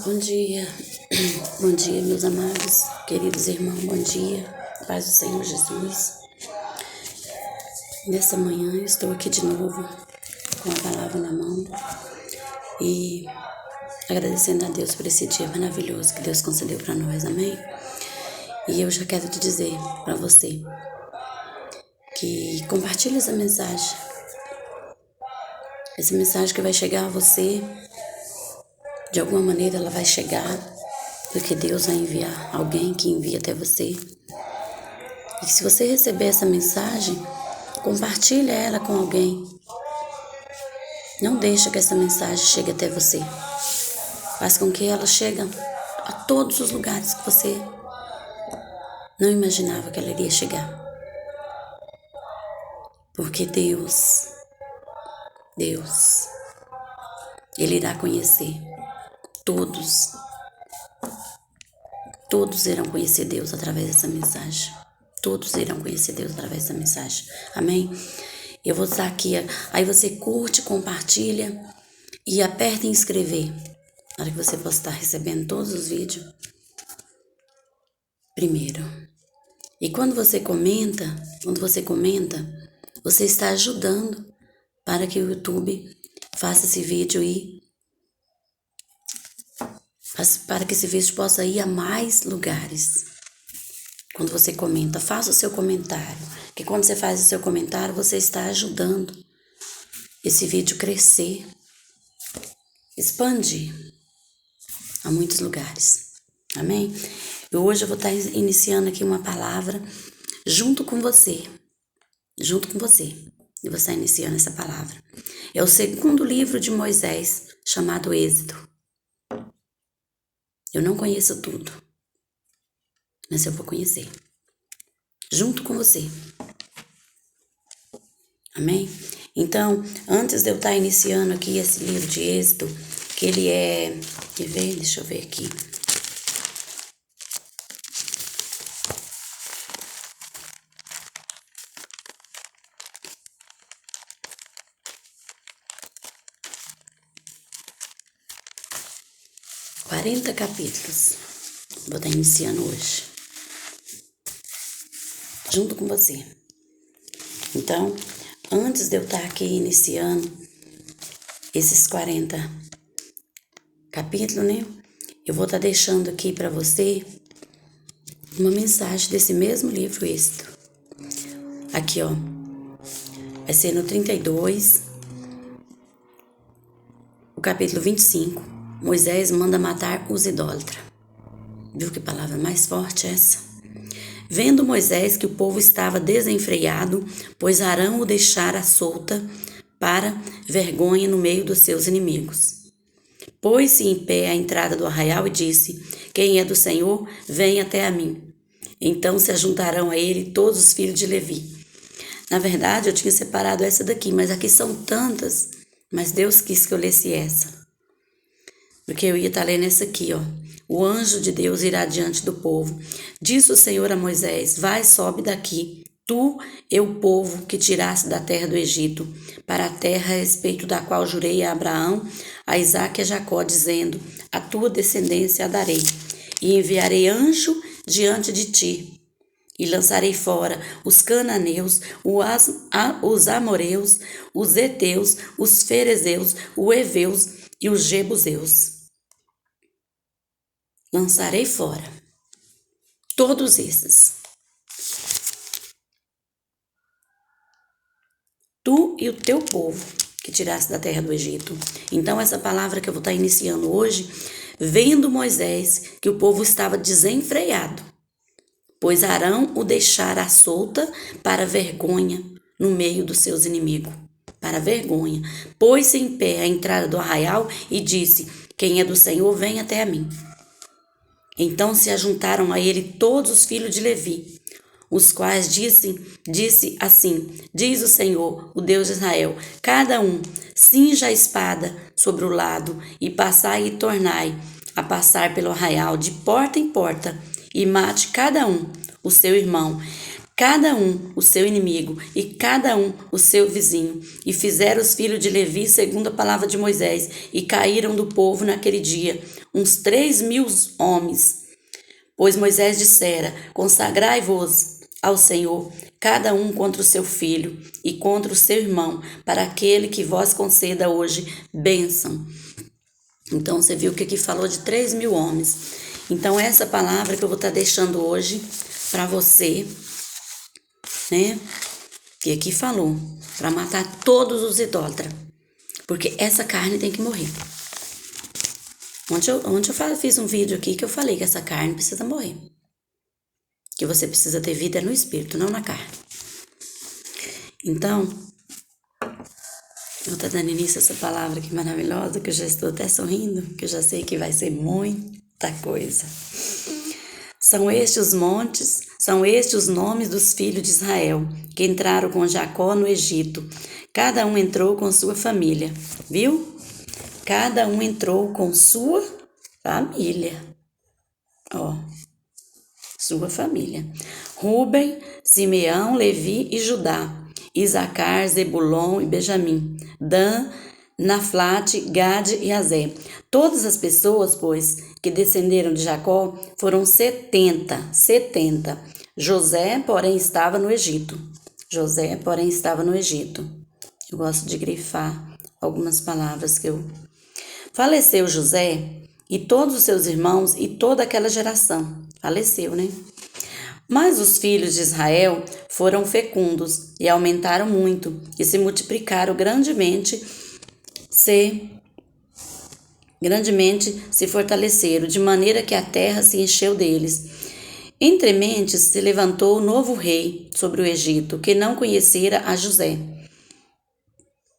Bom dia, bom dia, meus amados, queridos irmãos, bom dia, paz do Senhor Jesus. Nessa manhã eu estou aqui de novo com a palavra na mão e agradecendo a Deus por esse dia maravilhoso que Deus concedeu para nós, amém? E eu já quero te dizer para você que compartilhe essa mensagem que vai chegar a você. De alguma maneira ela vai chegar, porque Deus vai enviar alguém que envia até você. E se você receber essa mensagem, compartilhe ela com alguém. Não deixe que essa mensagem chegue até você. Faz com que ela chegue a todos os lugares que você não imaginava que ela iria chegar. Porque Deus, Ele irá conhecer todos irão conhecer Deus através dessa mensagem. Todos irão conhecer Deus através dessa mensagem. Amém? Eu vou estar aqui. Aí você curte, compartilha e aperta em inscrever. Para que você possa estar recebendo todos os vídeos primeiro. E quando você comenta, você está ajudando para que o YouTube faça esse vídeo para que esse vídeo possa ir a mais lugares. Quando você comenta, faça o seu comentário. Porque quando você faz o seu comentário, você está ajudando esse vídeo crescer, expandir a muitos lugares. Amém? E hoje eu vou estar iniciando aqui uma palavra junto com você. Eu vou estar iniciando essa palavra. É o segundo livro de Moisés, chamado Êxodo. Eu não conheço tudo, mas eu vou conhecer. Junto com você. Amém? Então, antes de eu estar iniciando aqui esse livro de Êxodo, que ele é... Quer ver? Deixa eu ver aqui. Quarenta capítulos. Vou estar iniciando hoje. Junto com você. Então, antes de eu estar aqui iniciando esses 40 capítulos, né? Eu vou estar deixando aqui para você uma mensagem desse mesmo livro Êxodo. Aqui, ó. Vai ser no 32, o capítulo 25. Moisés manda matar os idólatras. Viu que palavra mais forte essa? Vendo Moisés que o povo estava desenfreado, pois Arão o deixara solta para vergonha no meio dos seus inimigos. Pôs-se em pé à entrada do arraial e disse: Quem é do Senhor, vem até a mim. Então se ajuntarão a ele todos os filhos de Levi. Na verdade, eu tinha separado essa daqui, mas aqui são tantas, mas Deus quis que eu lesse essa. Porque eu ia estar lendo essa aqui, ó. O anjo de Deus irá diante do povo. Disse o Senhor a Moisés: Vai, sobe daqui, tu e o povo que tiraste da terra do Egito, para a terra a respeito da qual jurei a Abraão, a Isaque e a Jacó, dizendo: A tua descendência a darei, e enviarei anjo diante de ti, e lançarei fora os cananeus, os amoreus, os heteus, os ferezeus, os heveus e os jebuseus. Lançarei fora todos esses. Tu e o teu povo que tiraste da terra do Egito. Então essa palavra que eu vou estar iniciando hoje, vendo Moisés que o povo estava desenfreado, pois Arão o deixara solta para vergonha no meio dos seus inimigos. Para vergonha. Pôs-se em pé à entrada do arraial e disse: Quem é do Senhor, vem até a mim. Então se ajuntaram a ele todos os filhos de Levi, os quais disse assim: Diz o Senhor, o Deus de Israel, cada um cinja a espada sobre o lado, e passai e tornai a passar pelo arraial de porta em porta, e mate cada um o seu irmão, cada um o seu inimigo e cada um o seu vizinho. E fizeram os filhos de Levi segundo a palavra de Moisés, e caíram do povo naquele dia uns 3.000 homens. Pois Moisés dissera: consagrai-vos ao Senhor, cada um contra o seu filho e contra o seu irmão, para aquele que vos conceda hoje bênção. Então você viu que aqui falou de 3.000 homens. Então essa palavra que eu vou estar deixando hoje para você, né? E aqui falou para matar todos os idólatras, porque essa carne tem que morrer. Ontem eu fiz um vídeo aqui que eu falei que essa carne precisa morrer. Que você precisa ter vida no espírito, não na carne. Então, eu estou dando início a essa palavra que maravilhosa, que eu já estou até sorrindo, que eu já sei que vai ser muita coisa. São estes os montes, são estes os nomes dos filhos de Israel, que entraram com Jacó no Egito. Cada um entrou com sua família, viu? Cada um entrou com sua família. Ó, sua família. Rúben, Simeão, Levi e Judá. Isacar, Zebulon e Benjamim. Dan, Naflate, Gade e Azé. Todas as pessoas, pois, que descenderam de Jacó foram 70. José, porém, estava no Egito. Eu gosto de grifar algumas palavras que eu... Faleceu José e todos os seus irmãos e toda aquela geração. Faleceu, né? Mas os filhos de Israel foram fecundos e aumentaram muito e se multiplicaram grandemente se fortaleceram, de maneira que a terra se encheu deles. Entre mentes se levantou novo rei sobre o Egito, que não conhecera a José.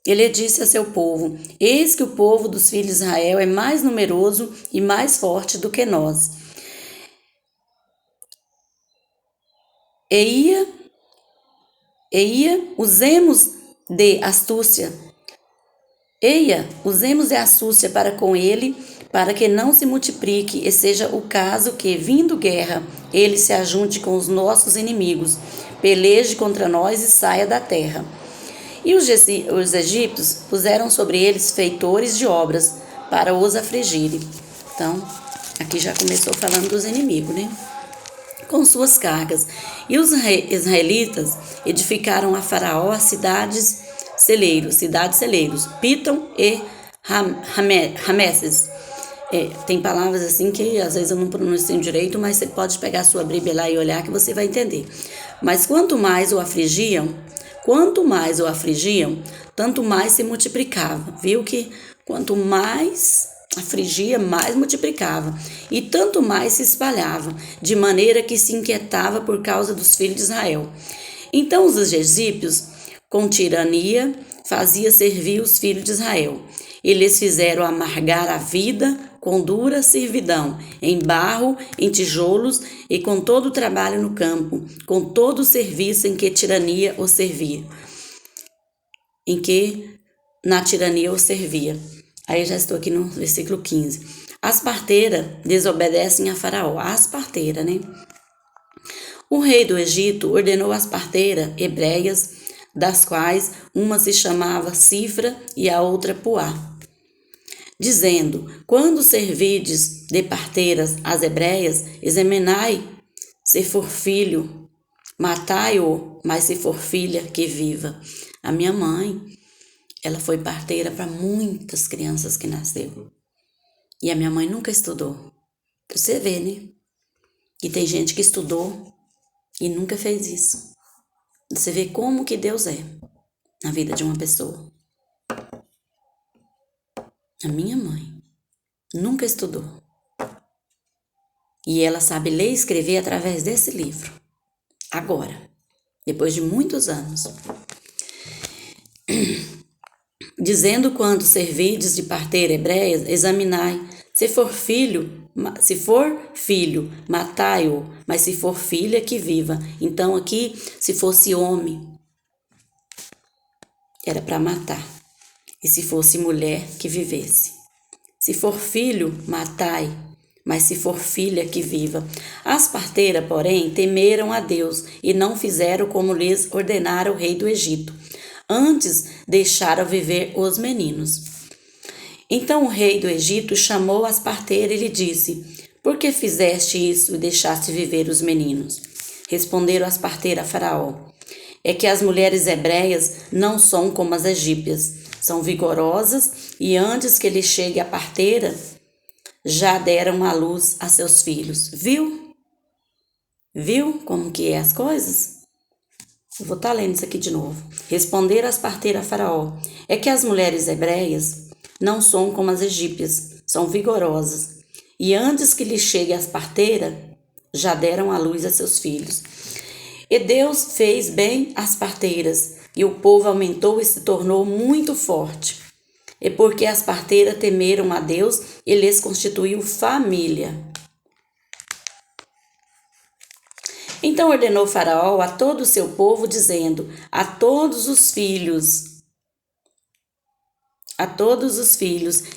Ele disse a seu povo: eis que o povo dos filhos de Israel é mais numeroso e mais forte do que nós. Usemos de astúcia para com ele, para que não se multiplique, e seja o caso que, vindo guerra, ele se ajunte com os nossos inimigos, peleje contra nós e saia da terra. E os egípcios puseram sobre eles feitores de obras, para os afligirem. Então, aqui já começou falando dos inimigos, né? Com suas cargas. E os israelitas edificaram a Faraó cidades celeiros, Pitom e Rameses. Tem palavras assim que às vezes eu não pronuncio direito, mas você pode pegar a sua Bíblia lá e olhar que você vai entender. Mas quanto mais o afligiam, tanto mais se multiplicava. Viu que quanto mais afligia, mais multiplicava, e tanto mais se espalhava, de maneira que se inquietava por causa dos filhos de Israel. Então os egípcios, com tirania, fazia servir os filhos de Israel. Eles fizeram amargar a vida com dura servidão, em barro, em tijolos e com todo o trabalho no campo, com todo o serviço em que tirania os servia. Aí eu já estou aqui no versículo 15. As parteiras desobedecem a Faraó. As parteiras, né? O rei do Egito ordenou as parteiras hebreias, das quais uma se chamava Cifra e a outra Puá, dizendo: quando servirdes de parteiras as hebreias, examinai, se for filho, matai-o, mas se for filha, que viva. A minha mãe, ela foi parteira para muitas crianças que nasceram. E a minha mãe nunca estudou. Você vê, né? E tem gente que estudou e nunca fez isso. Você vê como que Deus é na vida de uma pessoa. A minha mãe nunca estudou. E ela sabe ler e escrever através desse livro. Agora, depois de muitos anos. Dizendo: quando servirdes de parteira hebreia, examinai, se for filho, matai-o, mas se for filha, que viva. Então aqui, se fosse homem, era para matar, e se fosse mulher, que vivesse. Se for filho, matai, mas se for filha, que viva. As parteiras, porém, temeram a Deus e não fizeram como lhes ordenara o rei do Egito. Antes deixaram viver os meninos. Então o rei do Egito chamou as parteiras e lhe disse: Por que fizeste isso e deixaste viver os meninos? Responderam as parteiras a Faraó: É que as mulheres hebreias não são como as egípcias, são vigorosas e antes que lhe chegue a parteira, já deram à luz a seus filhos. Viu? Viu como que é as coisas? Eu vou estar lendo isso aqui de novo. Responderam as parteiras a Faraó: É que as mulheres hebreias não são como as egípcias, são vigorosas. E antes que lhe chegue as parteiras, já deram à luz a seus filhos. E Deus fez bem às parteiras, e o povo aumentou e se tornou muito forte. E porque as parteiras temeram a Deus, ele lhes constituiu família. Então ordenou Faraó a todo o seu povo, dizendo: A todos os filhos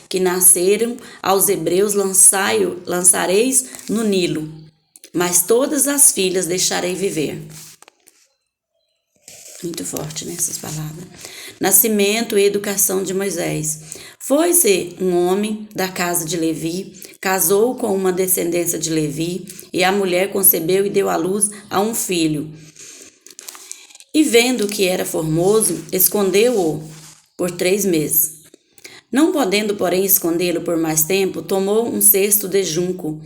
que nasceram aos hebreus lançareis no Nilo, mas todas as filhas deixarei viver. Muito forte nessas palavras. Nascimento e educação de Moisés. Foi-se um homem da casa de Levi, casou com uma descendência de Levi, e a mulher concebeu e deu à luz a um filho. E vendo que era formoso, escondeu-o por 3 meses. Não podendo, porém, escondê-lo por mais tempo, tomou um cesto de junco,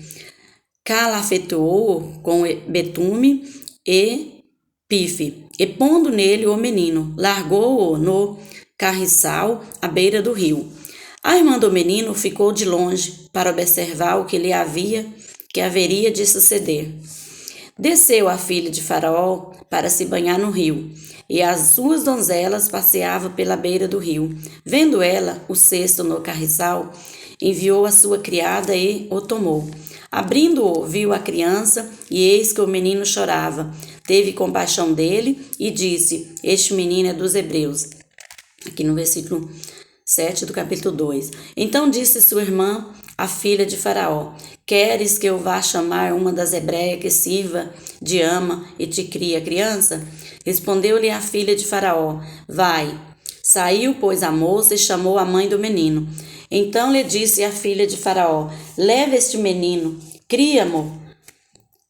calafetou-o com betume e pife, e pondo nele o menino, largou-o no carriçal à beira do rio. A irmã do menino ficou de longe para observar o que haveria de suceder. Desceu a filha de Faraó para se banhar no rio, e as suas donzelas passeavam pela beira do rio. Vendo ela o cesto no carriçal, enviou a sua criada e o tomou. Abrindo-o, viu a criança, e eis que o menino chorava. Teve compaixão dele e disse: Este menino é dos hebreus. Aqui no versículo 7 do capítulo 2. Então disse sua irmã, a filha de Faraó: Queres que eu vá chamar uma das hebreias que sirva de ama e te crie a criança? Respondeu-lhe a filha de Faraó: Vai. Saiu, pois, a moça e chamou a mãe do menino. Então lhe disse a filha de Faraó: Leva este menino, cria-mo,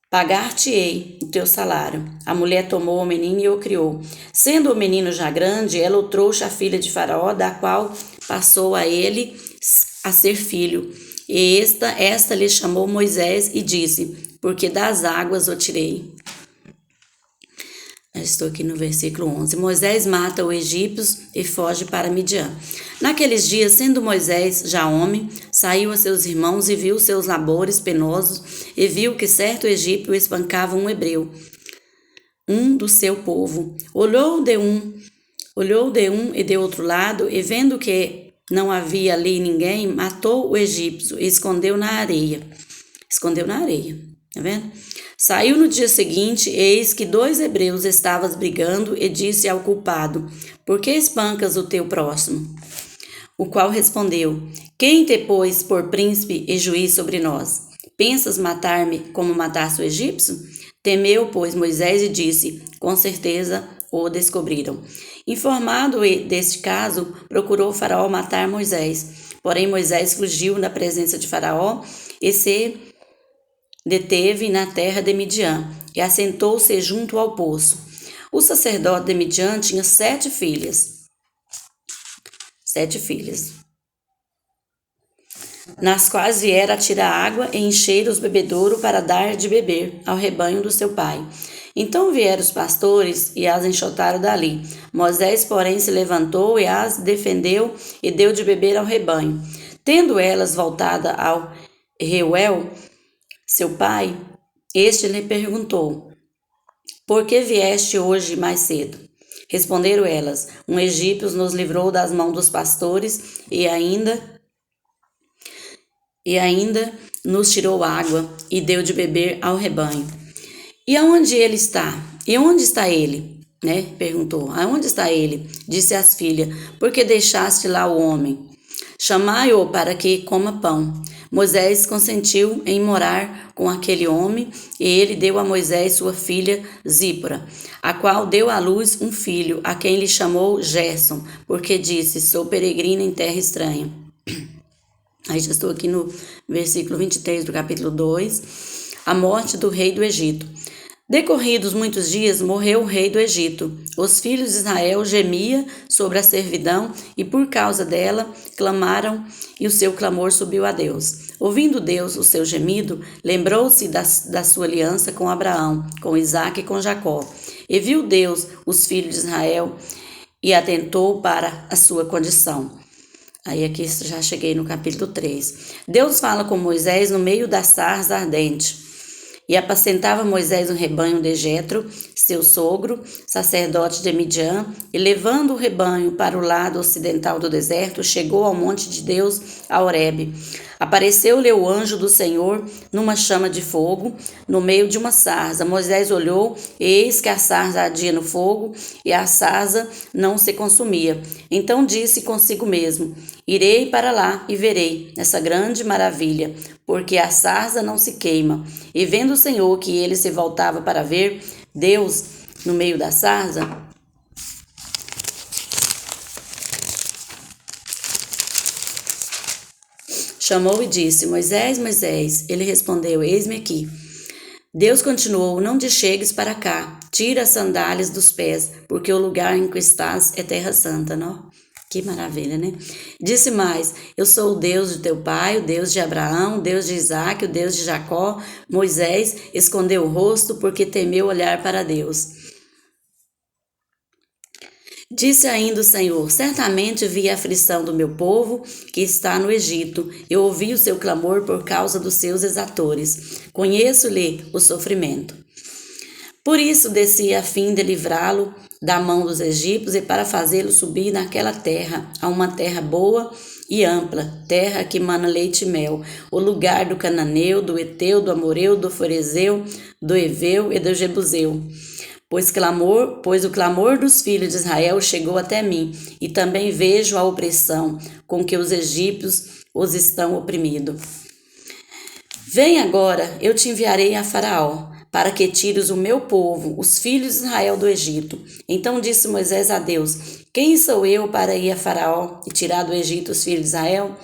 pagar-te-ei o teu salário. A mulher tomou o menino e o criou. Sendo o menino já grande, ela o trouxe à filha de Faraó, da qual passou a ele a ser filho. E esta lhe chamou Moisés e disse: Porque das águas o tirei. Estou aqui no versículo 11. Moisés mata os egípcios e foge para Midian. Naqueles dias, sendo Moisés já homem, saiu a seus irmãos e viu seus labores penosos, e viu que certo egípcio espancava um hebreu, um do seu povo. Olhou de um e de outro lado, e vendo que não havia ali ninguém, matou o egípcio e escondeu na areia. Tá vendo? Saiu no dia seguinte, eis que 2 hebreus estavam brigando, e disse ao culpado: Por que espancas o teu próximo? O qual respondeu: Quem te pôs por príncipe e juiz sobre nós? Pensas matar-me como mataste o egípcio? Temeu, pois, Moisés e disse: Com certeza o descobriram. Informado deste caso, procurou Faraó matar Moisés. Porém, Moisés fugiu da presença de Faraó e se deteve na terra de Midian e assentou-se junto ao poço. O sacerdote de Midian tinha 7 filhas. 7 filhas, nas quais viera a tirar água e encher os bebedouros para dar de beber ao rebanho do seu pai. Então vieram os pastores e as enxotaram dali. Moisés, porém, se levantou e as defendeu e deu de beber ao rebanho. Tendo elas voltado ao Reuel, seu pai, este lhe perguntou: Por que vieste hoje mais cedo? Responderam elas: Um egípcio nos livrou das mãos dos pastores e ainda nos tirou água e deu de beber ao rebanho. E aonde ele está? E onde está ele? Perguntou. Aonde está ele? Disse as filhas: Porque deixaste lá o homem? Chamai-o para que coma pão. Moisés consentiu em morar com aquele homem, e ele deu a Moisés sua filha Zípora, a qual deu à luz um filho, a quem lhe chamou Gerson, porque disse: sou peregrina em terra estranha. Aí já estou aqui no versículo 23 do capítulo 2, a morte do rei do Egito. Decorridos muitos dias, morreu o rei do Egito. Os filhos de Israel gemiam sobre a servidão e por causa dela clamaram, e o seu clamor subiu a Deus. Ouvindo Deus o seu gemido, lembrou-se da sua aliança com Abraão, com Isaque e com Jacó. E viu Deus os filhos de Israel e atentou para a sua condição. Aí aqui já cheguei no capítulo 3. Deus fala com Moisés no meio da sarça ardente. E apacentava Moisés um rebanho de Jetro, seu sogro, sacerdote de Midian, e levando o rebanho para o lado ocidental do deserto, chegou ao monte de Deus, a Horebe. Apareceu-lhe o anjo do Senhor numa chama de fogo, no meio de uma sarça. Moisés olhou, e eis que a sarça ardia no fogo, e a sarça não se consumia. Então disse consigo mesmo: irei para lá e verei essa grande maravilha, porque a sarça não se queima. E vendo o Senhor que ele se voltava para ver Deus no meio da sarça, chamou e disse: Moisés, Moisés. Ele respondeu: eis-me aqui. Deus continuou: não te chegues para cá, tira as sandálias dos pés, porque o lugar em que estás é terra santa. Não? Que maravilha, né? Disse mais: eu sou o Deus de teu pai, o Deus de Abraão, o Deus de Isaque, o Deus de Jacó. Moisés escondeu o rosto porque temeu olhar para Deus. Disse ainda o Senhor: certamente vi a aflição do meu povo que está no Egito. Eu ouvi o seu clamor por causa dos seus exatores. Conheço-lhe o sofrimento. Por isso desci a fim de livrá-lo da mão dos egípcios e para fazê-lo subir naquela terra, a uma terra boa e ampla, terra que mana leite e mel, o lugar do cananeu, do eteu, do amoreu, do ferezeu, do eveu e do jebuseu. Pois o clamor dos filhos de Israel chegou até mim, e também vejo a opressão com que os egípcios os estão oprimindo. Vem agora, eu te enviarei a Faraó, para que tires o meu povo, os filhos de Israel, do Egito. Então disse Moisés a Deus: quem sou eu para ir a Faraó e tirar do Egito os filhos de Israel?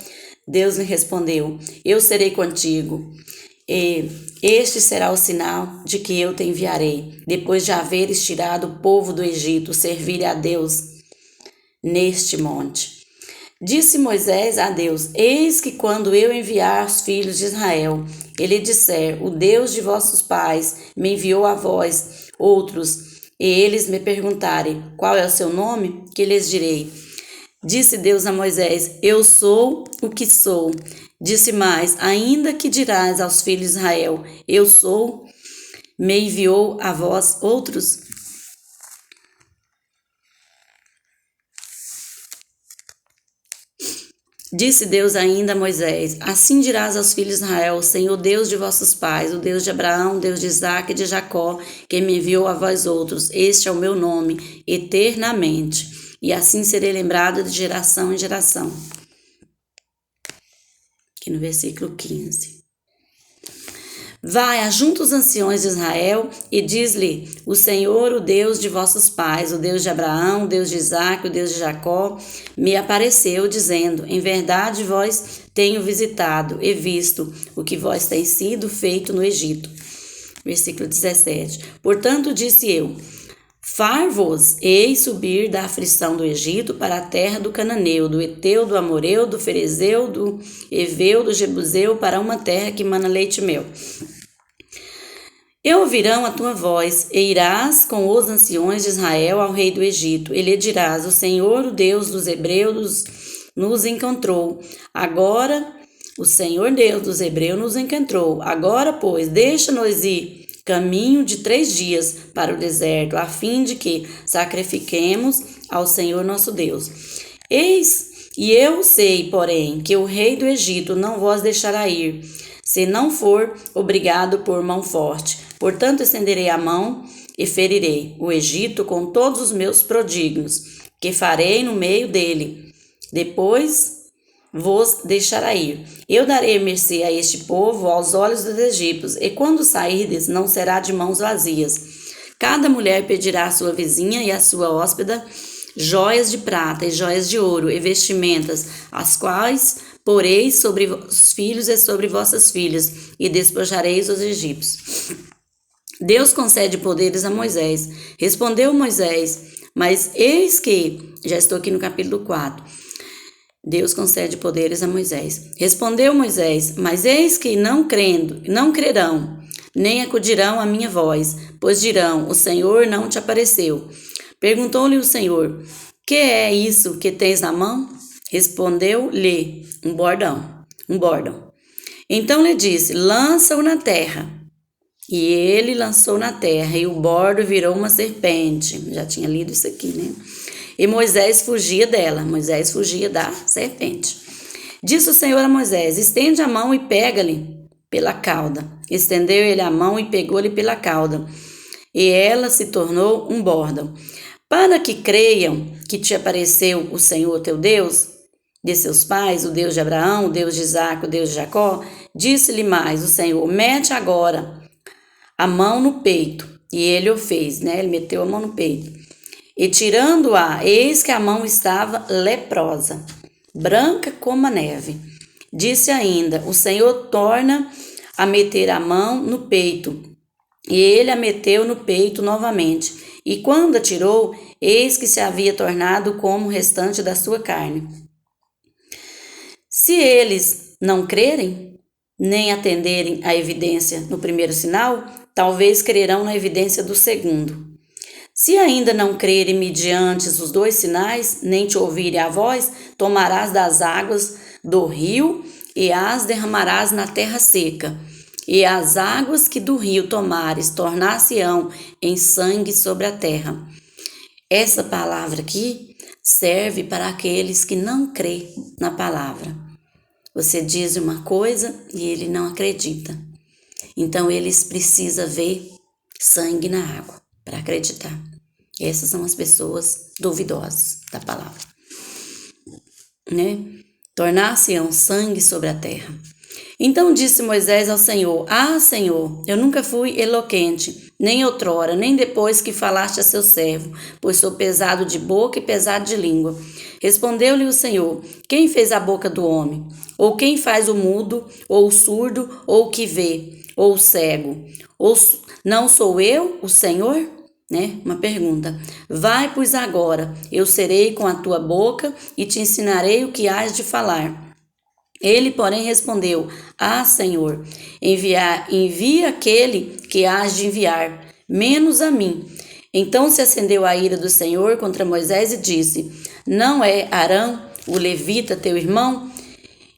Deus lhe respondeu: eu serei contigo. E este será o sinal de que eu te enviarei, depois de haveres tirado o povo do Egito, servir a Deus neste monte. Disse Moisés a Deus: eis que quando eu enviar os filhos de Israel, ele disser: o Deus de vossos pais me enviou a vós, outros, e eles me perguntarem: qual é o seu nome? Que lhes direi? Disse Deus a Moisés: eu sou o que sou. Disse mais: ainda que dirás aos filhos de Israel: eu sou, me enviou a vós outros? Disse Deus ainda a Moisés: assim dirás aos filhos de Israel: o Senhor Deus de vossos pais, o Deus de Abraão, o Deus de Isaque e de Jacó, que me enviou a vós outros, este é o meu nome, eternamente, e assim serei lembrado de geração em geração. Aqui no versículo 15. Vai, ajunta os anciões de Israel e diz-lhe: o Senhor, o Deus de vossos pais, o Deus de Abraão, o Deus de Isaque, o Deus de Jacó, me apareceu, dizendo: em verdade vós tenho visitado e visto o que vós tem sido feito no Egito. Versículo 17. Portanto disse eu: far-vos eis subir da aflição do Egito para a terra do Cananeu, do Eteu, do Amoreu, do Ferezeu, do Eveu, do Jebuseu, para uma terra que mana leite e mel. E ouvirão a tua voz, e irás com os anciões de Israel ao rei do Egito, e lhe dirás: o Senhor, o Deus dos Hebreus, nos encontrou. Agora, o Senhor Deus dos Hebreus nos encontrou. Agora, pois, deixa-nos ir caminho de 3 dias para o deserto, a fim de que sacrifiquemos ao Senhor nosso Deus. Eis, e eu sei, porém, que o rei do Egito não vos deixará ir, se não for obrigado por mão forte. Portanto, estenderei a mão e ferirei o Egito com todos os meus prodígios, que farei no meio dele. Depois vos deixará ir. Eu darei mercê a este povo aos olhos dos egípcios, e quando sairdes, não será de mãos vazias. Cada mulher pedirá à sua vizinha e à sua hóspeda joias de prata e joias de ouro e vestimentas, as quais poreis sobre os filhos e sobre vossas filhas, e despojareis os egípcios. Deus concede poderes a Moisés. Respondeu Moisés, mas eis que, já estou aqui no capítulo 4, Deus concede poderes a Moisés. Respondeu Moisés, mas eis que não crerão, nem acudirão à minha voz, pois dirão, o Senhor não te apareceu. Perguntou-lhe o Senhor, que é isso que tens na mão? Respondeu-lhe, um bordão. Então lhe disse, lança-o na terra. E ele lançou na terra, e o bordo virou uma serpente. Já tinha lido isso aqui, né? E Moisés fugia dela, Moisés fugia da serpente. Disse o Senhor a Moisés, estende a mão e pega-lhe pela cauda. Estendeu ele a mão e pegou-lhe pela cauda, e ela se tornou um bordão. Para que creiam que te apareceu o Senhor teu Deus, de seus pais, o Deus de Abraão, o Deus de Isaque, o Deus de Jacó, disse-lhe mais o Senhor, mete agora a mão no peito. E ele o fez, né? Ele meteu a mão no peito. E tirando-a, eis que a mão estava leprosa, branca como a neve. Disse ainda, o Senhor torna a meter a mão no peito. E ele a meteu no peito novamente. E quando a tirou, eis que se havia tornado como o restante da sua carne. Se eles não crerem, nem atenderem à evidência no primeiro sinal, talvez crerão na evidência do segundo. Se ainda não crerem mediante os dois sinais, nem te ouvirem a voz, tomarás das águas do rio e as derramarás na terra seca. E as águas que do rio tomares tornar-se-ão em sangue sobre a terra. Essa palavra aqui serve para aqueles que não crêem na palavra. Você diz uma coisa e ele não acredita. Então eles precisam ver sangue na água para acreditar. Essas são as pessoas duvidosas da palavra, né? Tornar-se-ão sangue sobre a terra. Então disse Moisés ao Senhor, Senhor, eu nunca fui eloquente, nem outrora, nem depois que falaste a seu servo, pois sou pesado de boca e pesado de língua. Respondeu-lhe o Senhor, quem fez a boca do homem? Ou quem faz o mudo, ou o surdo, ou o que vê, ou o cego? Ou não sou eu, o Senhor? Né? Uma pergunta. Vai, pois agora, eu serei com a tua boca e te ensinarei o que hás de falar. Ele, porém, respondeu, Senhor, envia aquele que hás de enviar, menos a mim. Então se acendeu a ira do Senhor contra Moisés e disse, não é Arão, o levita, teu irmão?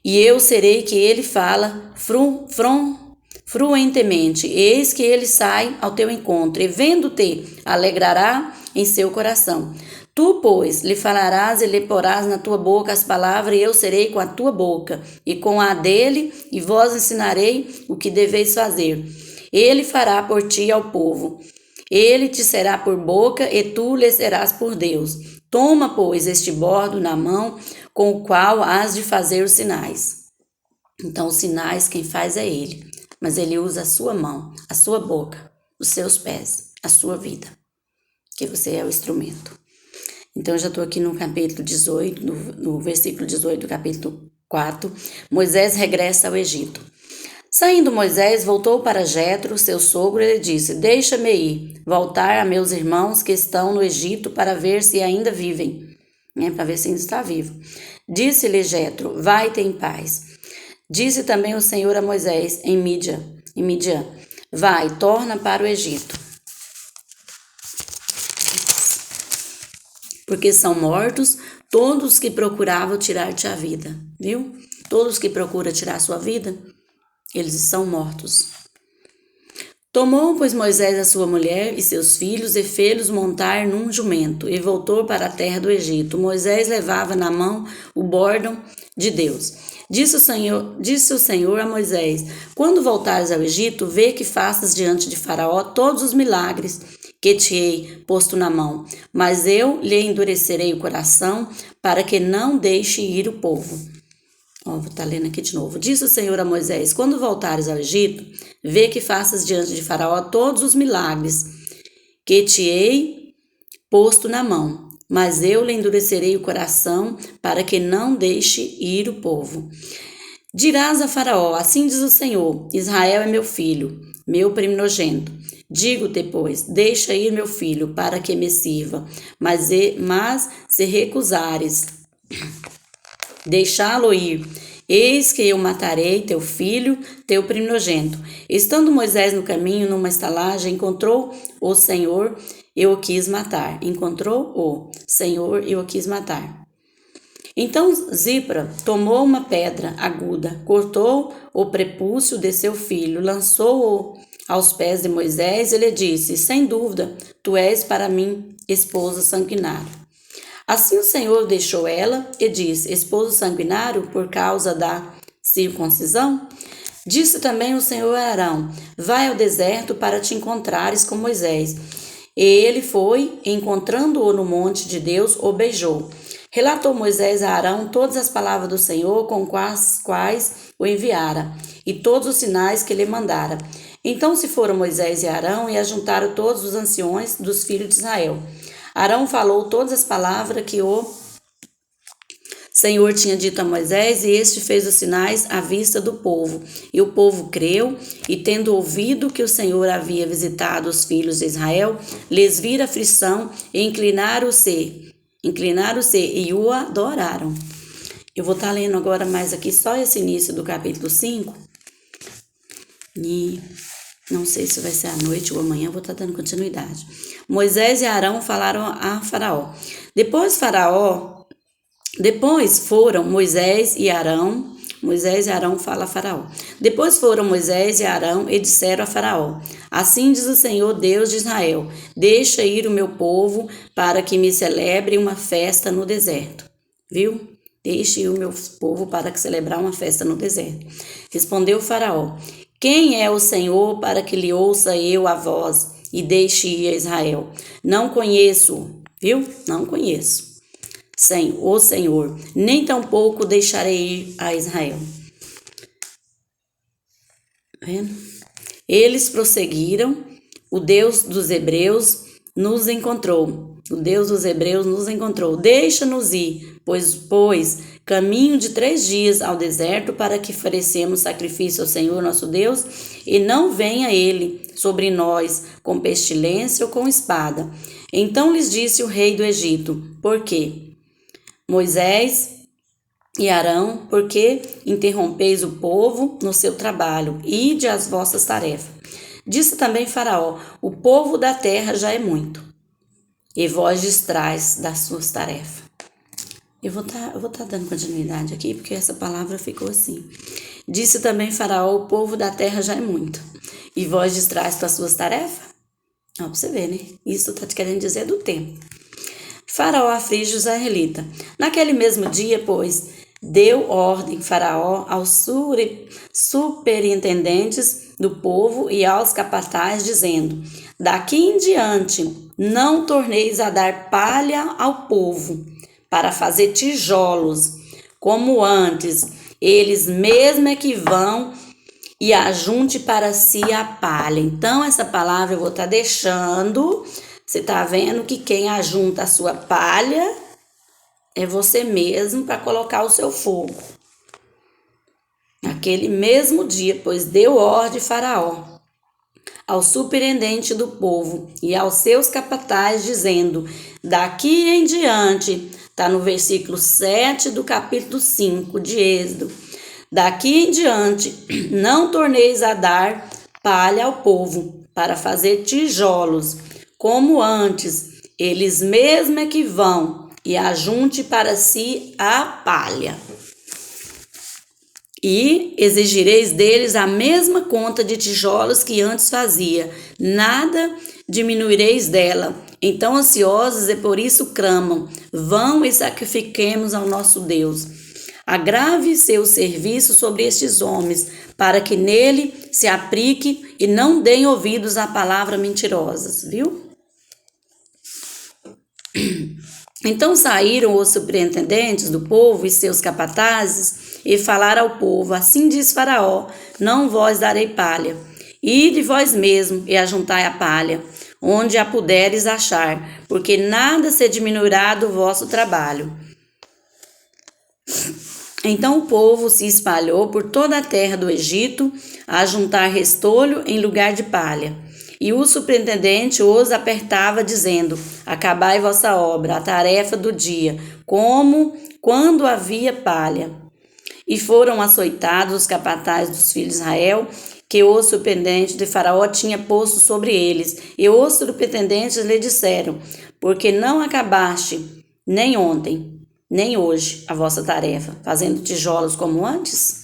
E eu serei que ele fala fruentemente, eis que ele sai ao teu encontro, e vendo-te, alegrará em seu coração. Tu, pois, lhe falarás e lhe porás na tua boca as palavras, e eu serei com a tua boca, e com a dele, e vós ensinarei o que deveis fazer. Ele fará por ti ao povo. Ele te será por boca, e tu lhe serás por Deus. Toma, pois, este bordo na mão, com o qual has de fazer os sinais. Então, os sinais quem faz é ele. Mas ele usa a sua mão, a sua boca, os seus pés, a sua vida, que você é o instrumento. Então, eu já estou aqui no capítulo 18, no versículo 18 do capítulo 4, Moisés regressa ao Egito. Saindo Moisés, voltou para Jetro, seu sogro, e lhe disse, deixa-me ir, voltar a meus irmãos que estão no Egito para ver se ainda vivem, para ver se ainda está vivo. Disse-lhe Jetro, vai-te em paz. Disse também o Senhor a Moisés em Midian, vai, torna para o Egito, porque são mortos todos que procuravam tirar-te a vida, viu? Todos que procuram tirar a sua vida, eles são mortos. Tomou, pois, Moisés a sua mulher e seus filhos e fê-los montar num jumento e voltou para a terra do Egito. Moisés levava na mão o bordão de Deus. Disse o Senhor a Moisés, quando voltares ao Egito, vê que faças diante de Faraó todos os milagres que te hei posto na mão, mas eu lhe endurecerei o coração para que não deixe ir o povo. Vou estar lendo aqui de novo. Disse o Senhor a Moisés: quando voltares ao Egito, vê que faças diante de Faraó todos os milagres que te hei posto na mão, mas eu lhe endurecerei o coração para que não deixe ir o povo. Dirás a Faraó: assim diz o Senhor: Israel é meu filho, meu primogênito. Digo-te, pois, deixa ir meu filho, para que me sirva. Mas se recusares deixá-lo ir, eis que eu matarei teu filho, teu primogênito. Estando Moisés no caminho, numa estalagem, encontrou o Senhor e o quis matar. Encontrou o Senhor e o quis matar. Então Zipra tomou uma pedra aguda, cortou o prepúcio de seu filho, lançou-o aos pés de Moisés e lhe disse: sem dúvida, tu és para mim esposo sanguinário. Assim o Senhor deixou ela e disse: esposo sanguinário por causa da circuncisão? Disse também o Senhor a Arão: vai ao deserto para te encontrares com Moisés. E ele foi, encontrando-o no monte de Deus, o beijou. Relatou Moisés a Arão todas as palavras do Senhor com quais o enviara, e todos os sinais que lhe mandara. Então se foram Moisés e Arão e ajuntaram todos os anciões dos filhos de Israel. Arão falou todas as palavras que o Senhor tinha dito a Moisés, e este fez os sinais à vista do povo. E o povo creu, e tendo ouvido que o Senhor havia visitado os filhos de Israel, lhes vira aflição e inclinaram-se e o adoraram. Eu vou estar lendo agora mais aqui só esse início do capítulo 5. E não sei se vai ser à noite ou amanhã, vou estar dando continuidade. Moisés e Arão falaram a Faraó. Depois foram Moisés e Arão fala a Faraó. Depois foram Moisés e Arão e disseram a Faraó: assim diz o Senhor Deus de Israel: deixa ir o meu povo para que me celebre uma festa no deserto. Viu? Deixe ir o meu povo para que celebrar uma festa no deserto. Respondeu o Faraó: quem é o Senhor para que lhe ouça eu a voz e deixe ir a Israel? Não conheço, viu? Não conheço. O Senhor, nem tampouco deixarei ir a Israel. Vendo? Eles prosseguiram, o Deus dos Hebreus nos encontrou. Deixa-nos ir, pois caminho de 3 dias ao deserto para que oferecemos sacrifício ao Senhor nosso Deus, e não venha ele sobre nós com pestilência ou com espada. Então lhes disse o rei do Egito: por quê? Moisés e Arão, porque interrompeis o povo no seu trabalho, ide às vossas tarefas. Disse também Faraó: o povo da terra já é muito, e vós distrais das suas tarefas. Eu vou estar dando continuidade aqui, porque essa palavra ficou assim. Disse também Faraó: o povo da terra já é muito, e vós distrais das suas tarefas? Ó, pra você ver, né? Isso tá te querendo dizer do tempo. Faraó aflige os israelitas. Naquele mesmo dia, pois, deu ordem Faraó aos superintendentes do povo e aos capatazes, dizendo: daqui em diante não torneis a dar palha ao povo para fazer tijolos, como antes. Eles mesmo é que vão e ajunte para si a palha. Então, essa palavra eu vou estar deixando. Você está vendo que quem ajunta a sua palha é você mesmo para colocar o seu fogo. Naquele mesmo dia, pois deu ordem Faraó ao superintendente do povo e aos seus capatazes, dizendo: daqui em diante, está no versículo 7 do capítulo 5 de Êxodo, daqui em diante não torneis a dar palha ao povo para fazer tijolos, como antes. Eles mesmo é que vão e ajunte para si a palha. E exigireis deles a mesma conta de tijolos que antes fazia, nada diminuireis dela. Então ansiosos e por isso clamam: vão e sacrifiquemos ao nosso Deus. Agrave seu serviço sobre estes homens, para que nele se aplique e não deem ouvidos a palavras mentirosas. Viu? Então saíram os superintendentes do povo e seus capatazes e falar ao povo: assim diz Faraó: não vos darei palha. Ide vós mesmo e ajuntai a palha, onde a puderes achar, porque nada se diminuirá do vosso trabalho. Então o povo se espalhou por toda a terra do Egito, a juntar restolho em lugar de palha. E o superintendente os apertava, dizendo: acabai vossa obra, a tarefa do dia, como quando havia palha. E foram açoitados os capatazes dos filhos de Israel, que o superintendente de Faraó tinha posto sobre eles. E os superintendentes lhe disseram: porque não acabaste nem ontem, nem hoje a vossa tarefa, fazendo tijolos como antes?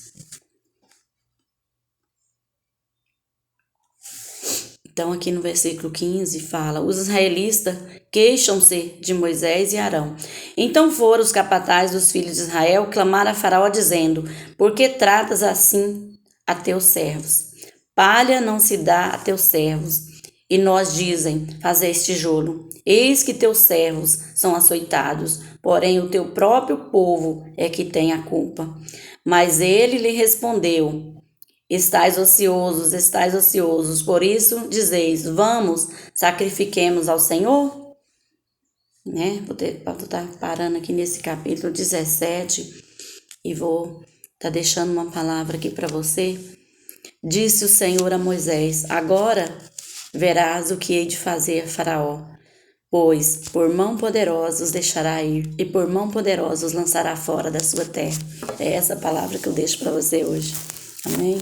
Então, aqui no versículo 15 fala: os israelitas queixam-se de Moisés e Arão. Então foram os capatazes dos filhos de Israel clamar a Faraó, dizendo: por que tratas assim a teus servos? Palha não se dá a teus servos. E nós dizem: fazeis tijolo. Eis que teus servos são açoitados, porém o teu próprio povo é que tem a culpa. Mas ele lhe respondeu: estais ociosos, por isso dizeis: vamos, sacrifiquemos ao Senhor? Vou estar parando aqui nesse capítulo 17 e vou estar deixando uma palavra aqui para você. Disse o Senhor a Moisés: agora verás o que hei de fazer a Faraó, pois por mão poderosa os deixará ir, e por mão poderosa os lançará fora da sua terra. É essa palavra que eu deixo para você hoje. Amém?